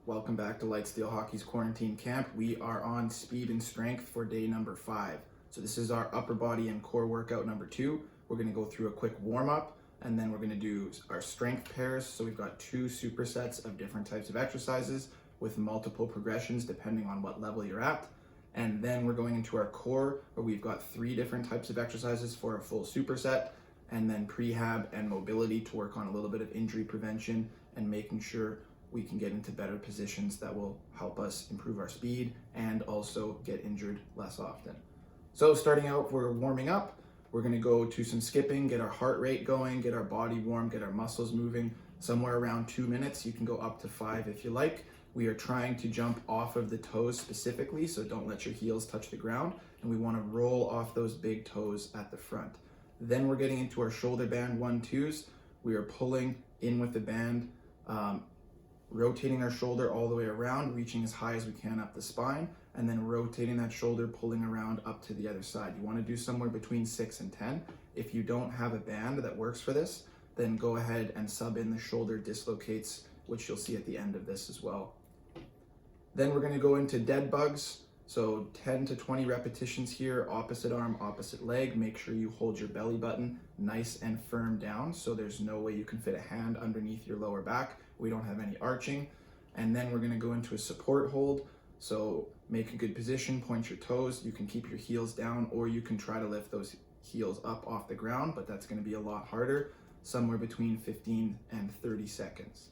Welcome back to Lightsteel Hockey's Quarantine Camp. We are on speed and strength for day number 5. So this is our upper body and core workout number 2. We're going to go through a quick warm-up and then we're going to do our strength pairs. So we've got 2 supersets of different types of exercises with multiple progressions depending on what level you're at. And then we're going into our core where we've got 3 different types of exercises for a full superset, and then prehab and mobility to work on a little bit of injury prevention and making sure we can get into better positions that will help us improve our speed and also get injured less often. So starting out, we're warming up. We're gonna go to some skipping, get our heart rate going, get our body warm, get our muscles moving, somewhere around 2 minutes. You can go up to 5 if you like. We are trying to jump off of the toes specifically, so don't let your heels touch the ground. And we wanna roll off those big toes at the front. Then we're getting into our shoulder band 1-2s. We are pulling in with the band, rotating our shoulder all the way around, reaching as high as we can up the spine, and then rotating that shoulder, pulling around up to the other side. You want to do somewhere between 6 and 10. If you don't have a band that works for this, then go ahead and sub in the shoulder dislocates, which you'll see at the end of this as well. Then we're going to go into dead bugs. So 10 to 20 repetitions here, opposite arm, opposite leg. Make sure you hold your belly button nice and firm down so there's no way you can fit a hand underneath your lower back. We don't have any arching. And then we're gonna go into a support hold. So make a good position, point your toes. You can keep your heels down or you can try to lift those heels up off the ground, but that's gonna be a lot harder, somewhere between 15 and 30 seconds.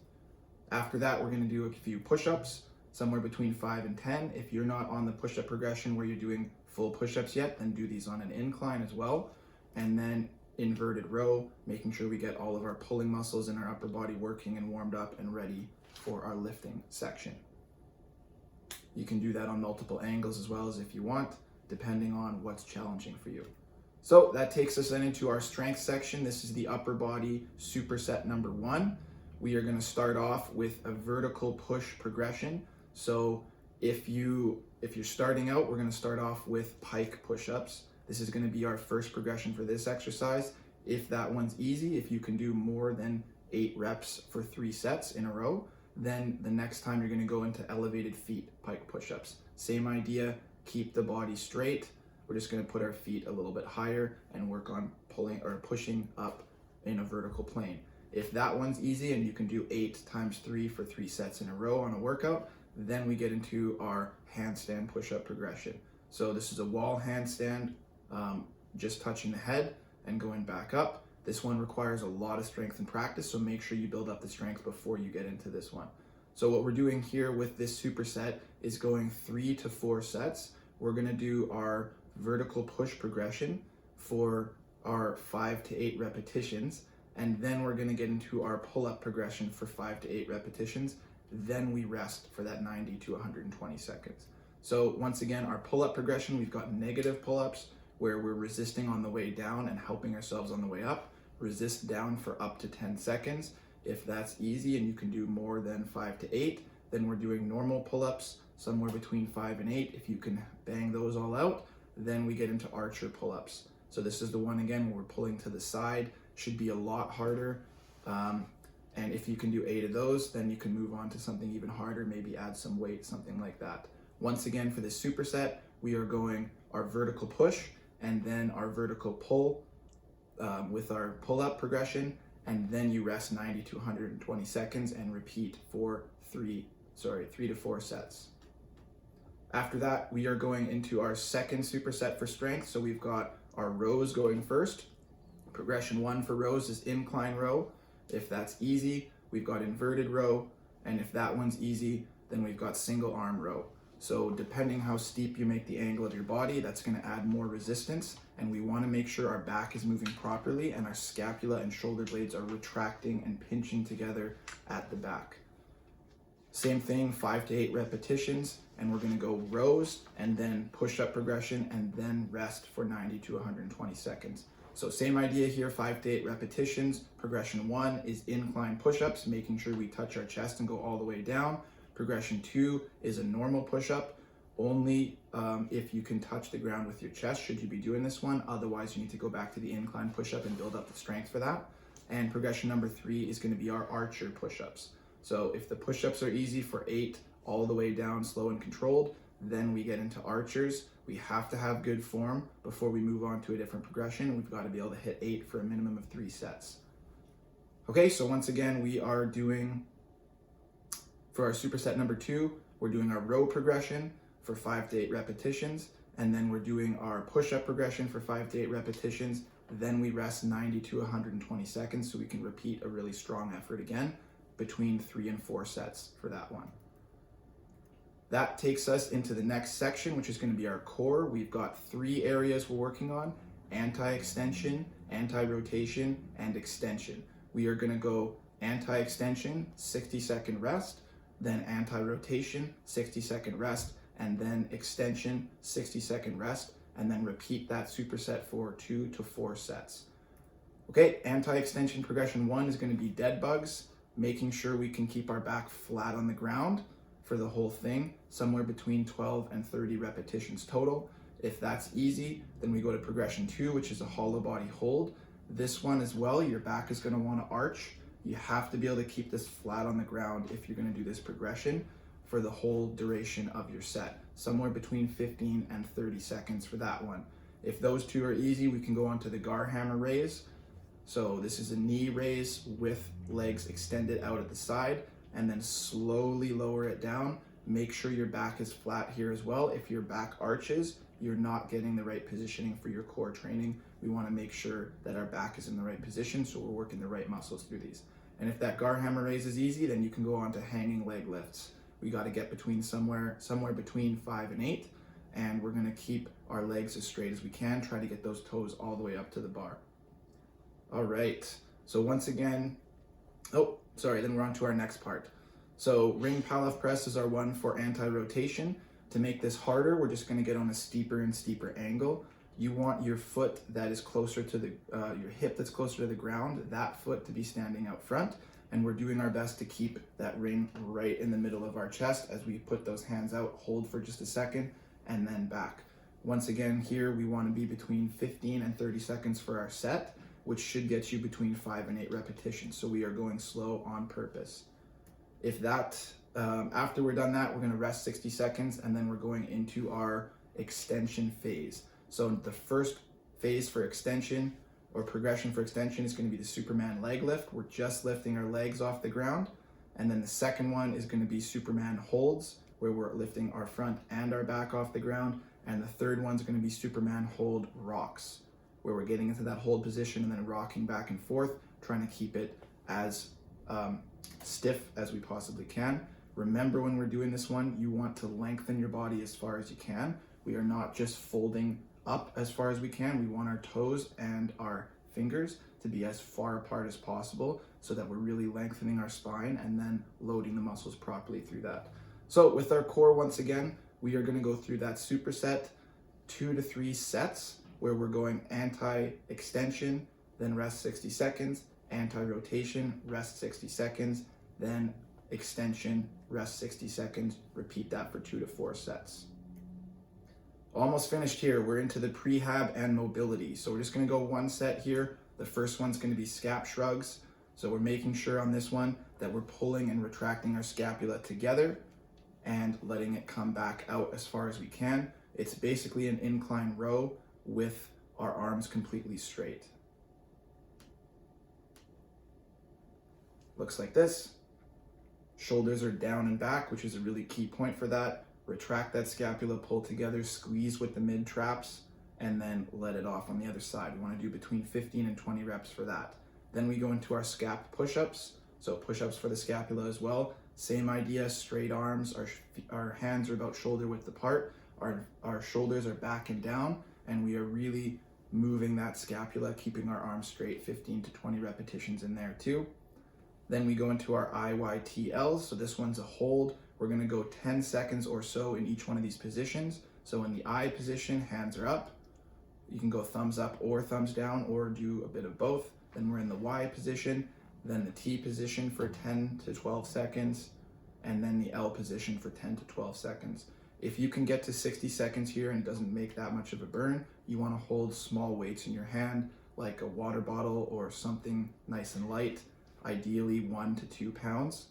After that, we're gonna do a few push-ups, somewhere between 5 and 10. If you're not on the push-up progression where you're doing full push-ups yet, then do these on an incline as well. And then inverted row, making sure we get all of our pulling muscles in our upper body working and warmed up and ready for our lifting section. You can do that on multiple angles as well as if you want, depending on what's challenging for you. So that takes us then into our strength section. This is the upper body superset number 1. We are going to start off with a vertical push progression. So if you're starting out, we're going to start off with pike push-ups. This is going to be our first progression for this exercise. If that one's easy, if you can do more than 8 reps for 3 sets in a row, then the next time you're going to go into elevated feet pike push-ups. Same idea, keep the body straight. We're just going to put our feet a little bit higher and work on pulling or pushing up in a vertical plane. If that one's easy and you can do 8 times 3 for 3 sets in a row on a workout, then we get into our handstand push-up progression. So this is a wall handstand, just touching the head and going back up. This one requires a lot of strength and practice, so make sure you build up the strength before you get into this one. So what we're doing here with this superset is going 3 to 4 sets. We're gonna do our vertical push progression for our 5 to 8 repetitions, and then we're gonna get into our pull-up progression for 5 to 8 repetitions. Then we rest for that 90 to 120 seconds. So once again, our pull-up progression, we've got negative pull-ups where we're resisting on the way down and helping ourselves on the way up. Resist down for up to 10 seconds. If that's easy and you can do more than 5 to 8, then we're doing normal pull-ups, somewhere between 5 and 8. If you can bang those all out, then we get into archer pull-ups. So this is the one again where we're pulling to the side, should be a lot harder. And if you can do 8 of those, then you can move on to something even harder, maybe add some weight, something like that. Once again, for this superset, we are going our vertical push and then our vertical pull with our pull-up progression, and then you rest 90 to 120 seconds and repeat for 3 to 4 sets. After that, we are going into our second superset for strength. So we've got our rows going first. Progression 1 for rows is incline row. If that's easy, we've got inverted row, and if that one's easy, then we've got single arm row. So depending how steep you make the angle of your body, that's going to add more resistance, and we want to make sure our back is moving properly and our scapula and shoulder blades are retracting and pinching together at the back. Same thing, 5 to 8 repetitions, and we're going to go rows and then push-up progression and then rest for 90 to 120 seconds. So same idea here, 5 to 8 repetitions. Progression 1 is incline push-ups, making sure we touch our chest and go all the way down. Progression 2 is a normal push-up, only if you can touch the ground with your chest should you be doing this one. Otherwise, you need to go back to the incline push-up and build up the strength for that. And progression number 3 is going to be our archer push-ups. So if the push-ups are easy for 8 all the way down, slow and controlled, then we get into archers. We have to have good form before we move on to a different progression. We've got to be able to hit 8 for a minimum of 3 sets. Okay, so once again, we are doing, for our superset number 2, we're doing our row progression for 5 to 8 repetitions, and then we're doing our push-up progression for 5 to 8 repetitions. Then we rest 90 to 120 seconds so we can repeat a really strong effort again between 3 and 4 sets for that one. That takes us into the next section, which is going to be our core. We've got 3 areas we're working on: anti-extension, anti-rotation, and extension. We are going to go anti-extension, 60-second rest, then anti-rotation, 60-second rest, and then extension, 60-second rest, and then repeat that superset for 2 to 4 sets. Okay, anti-extension progression 1 is going to be dead bugs, making sure we can keep our back flat on the ground for the whole thing, somewhere between 12 and 30 repetitions total. If that's easy, then we go to progression 2, which is a hollow body hold. This one as well, your back is going to want to arch. You have to be able to keep this flat on the ground if you're going to do this progression for the whole duration of your set, somewhere between 15 and 30 seconds for that one. If those 2 are easy, we can go on to the gar hammer raise. So this is a knee raise with legs extended out at the side, and then slowly lower it down. Make sure your back is flat here as well. If your back arches, you're not getting the right positioning for your core training. We want to make sure that our back is in the right position, so we're working the right muscles through these. And if that gar hammer raise is easy, then you can go on to hanging leg lifts. We got to get between somewhere between 5 and 8, and we're going to keep our legs as straight as we can. Try to get those toes all the way up to the bar. All right, so once again, then we're on to our next part. So ring powerlift press is our one for anti-rotation. To make this harder, we're just going to get on a steeper and steeper angle. You want your foot that is closer to the, your hip that's closer to the ground, that foot to be standing out front. And we're doing our best to keep that ring right in the middle of our chest as we put those hands out, hold for just a second, and then back. Once again, here we want to be between 15 and 30 seconds for our set, which should get you between 5 and 8 repetitions. So we are going slow on purpose. If that, after we're done that, we're going to rest 60 seconds, and then we're going into our extension phase. So the first phase for extension, or progression for extension, is going to be the Superman leg lift. We're just lifting our legs off the ground. And then the second one is going to be Superman holds, where we're lifting our front and our back off the ground. And the third one's going to be Superman hold rocks, where we're getting into that hold position and then rocking back and forth, trying to keep it as stiff as we possibly can. Remember, when we're doing this one, you want to lengthen your body as far as you can. We are not just folding up as far as we can. We want our toes and our fingers to be as far apart as possible so that we're really lengthening our spine and then loading the muscles properly through that. So with our core, once again, we are going to go through that superset 2 to 3 sets where we're going anti-extension, then rest 60 seconds, anti-rotation, rest 60 seconds, then extension, rest 60 seconds, repeat that for 2 to 4 sets. Almost finished here. We're into the prehab and mobility. So we're just going to go 1 set here. The first one's going to be scap shrugs. So we're making sure on this one that we're pulling and retracting our scapula together and letting it come back out as far as we can. It's basically an incline row with our arms completely straight. Looks like this. Shoulders are down and back, which is a really key point for that. Retract that scapula, pull together, squeeze with the mid traps, and then let it off on the other side. We want to do between 15 and 20 reps for that. Then we go into our scap push ups. So push ups for the scapula as well. Same idea, straight arms, our hands are about shoulder width apart. Our shoulders are back and down, and we are really moving that scapula, keeping our arms straight, 15 to 20 repetitions in there too. Then we go into our IYTLs. So this one's a hold. We're going to go 10 seconds or so in each one of these positions. So in the I position, hands are up. You can go thumbs up or thumbs down or do a bit of both. Then we're in the Y position, then the T position for 10 to 12 seconds, and then the L position for 10 to 12 seconds. If you can get to 60 seconds here and it doesn't make that much of a burn, you want to hold small weights in your hand, like a water bottle or something nice and light, ideally 1 to 2 pounds.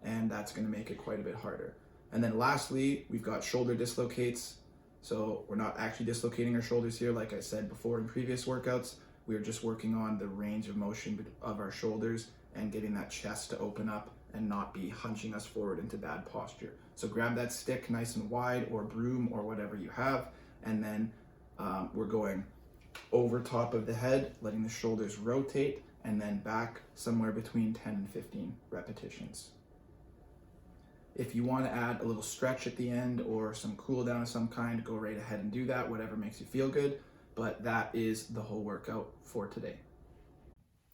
and that's going to make it quite a bit harder. And then lastly, we've got shoulder dislocates. So we're not actually dislocating our shoulders here, like I said before in previous workouts. We are just working on the range of motion of our shoulders and getting that chest to open up and not be hunching us forward into bad posture. So grab that stick nice and wide, or broom, or whatever you have, and then we're going over top of the head, letting the shoulders rotate, and then back somewhere between 10 and 15 repetitions. If you want to add a little stretch at the end or some cool down of some kind, go right ahead and do that, whatever makes you feel good. But that is the whole workout for today.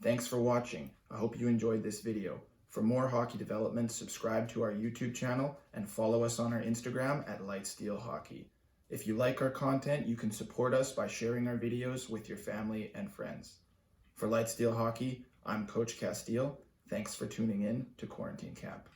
Thanks for watching. I hope you enjoyed this video. For more hockey development, subscribe to our YouTube channel and follow us on our Instagram at Lightsteel Hockey. If you like our content, you can support us by sharing our videos with your family and friends. For Lightsteel Hockey, I'm Coach Castile. Thanks for tuning in to Quarantine Camp.